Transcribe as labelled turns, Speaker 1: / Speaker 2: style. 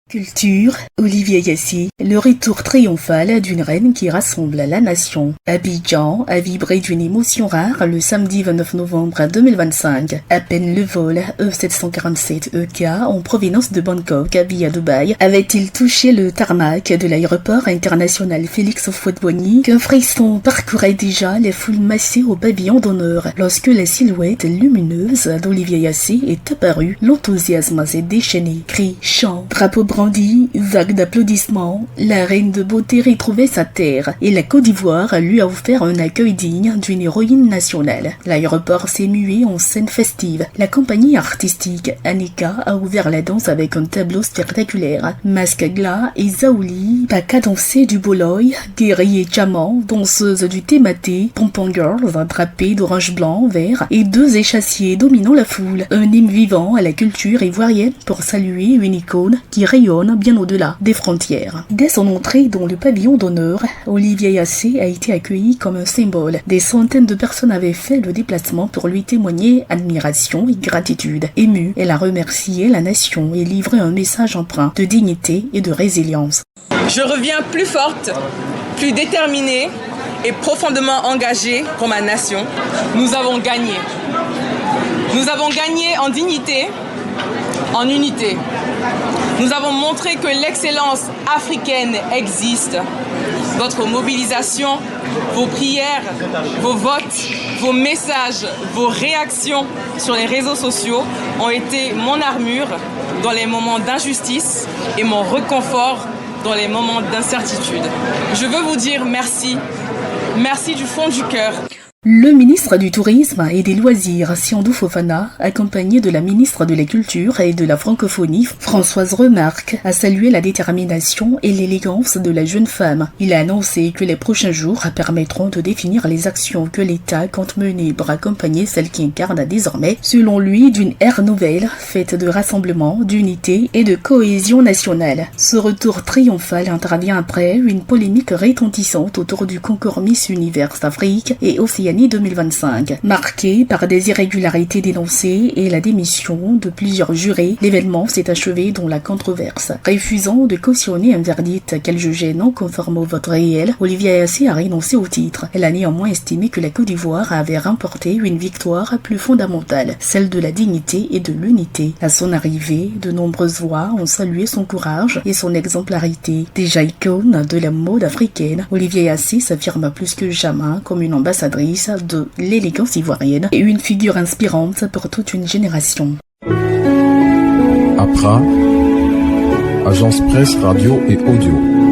Speaker 1: Culture, Olivier Yassy, le retour triomphal d'une reine qui rassemble la nation. Abidjan a vibré d'une émotion rare le samedi 29 novembre 2025. À peine le vol E747 EK en provenance de Bangkok via Dubaï avait-il touché le tarmac de l'aéroport international Félix Houphouët-Boigny qu'un frisson parcourait déjà les foules massées au pavillon d'honneur. Lorsque la silhouette lumineuse d'Olivier Yassy est apparue, l'enthousiasme s'est déchaîné. Cris, chants, drapeaux brandis, vagues d'applaudissements, la reine de beauté retrouvait sa terre et la Côte d'Ivoire lui a offert un accueil digne d'une héroïne nationale. L'aéroport s'est mué en scène festive. La compagnie artistique Aneka a ouvert la danse avec un tableau spectaculaire. Masque Glas et Zaouli, pas cadencé du Boloy, guerrier Chaman, danseuse du Thématé, Pompon Girls, drapés d'orange blanc, vert et deux échassiers dominant la foule. Un hymne vivant à la culture ivoirienne pour saluer une icône qui rayonne bien au-delà des frontières. Dès son entrée dans le pavillon d'honneur, Olivier Yassy a été accueilli comme un symbole. Des centaines de personnes avaient fait le déplacement pour lui témoigner admiration et gratitude. Émue, elle a remercié la nation et livré un message empreint de dignité et de résilience.
Speaker 2: Je reviens plus forte, plus déterminée et profondément engagée pour ma nation. Nous avons gagné. Nous avons gagné en dignité, en unité. Nous avons montré que l'excellence africaine existe. Votre mobilisation, vos prières, vos votes, vos messages, vos réactions sur les réseaux sociaux ont été mon armure dans les moments d'injustice et mon réconfort dans les moments d'incertitude. Je veux vous dire merci. Merci du fond du cœur.
Speaker 1: Le ministre du Tourisme et des Loisirs, Siandou Fofana, accompagné de la ministre de la Culture et de la Francophonie, Françoise Remarque, a salué la détermination et l'élégance de la jeune femme. Il a annoncé que les prochains jours permettront de définir les actions que l'État compte mener pour accompagner celle qui incarne désormais, selon lui, d'une ère nouvelle, faite de rassemblement, d'unité et de cohésion nationale. Ce retour triomphal intervient après une polémique retentissante autour du concours Miss Univers Afrique et Océanie 2025. Marqué par des irrégularités dénoncées et la démission de plusieurs jurés, l'événement s'est achevé dans la controverse. Refusant de cautionner un verdict qu'elle jugeait non conforme au vote réel, Olivier Yassy a renoncé au titre. Elle a néanmoins estimé que la Côte d'Ivoire avait remporté une victoire plus fondamentale, celle de la dignité et de l'unité. À son arrivée, de nombreuses voix ont salué son courage et son exemplarité. Déjà icône de la mode africaine, Olivier Yassy s'affirme plus que jamais comme une ambassadrice de l'élégance ivoirienne et une figure inspirante pour toute une génération.
Speaker 3: APRA, Agence Presse Radio et Audio.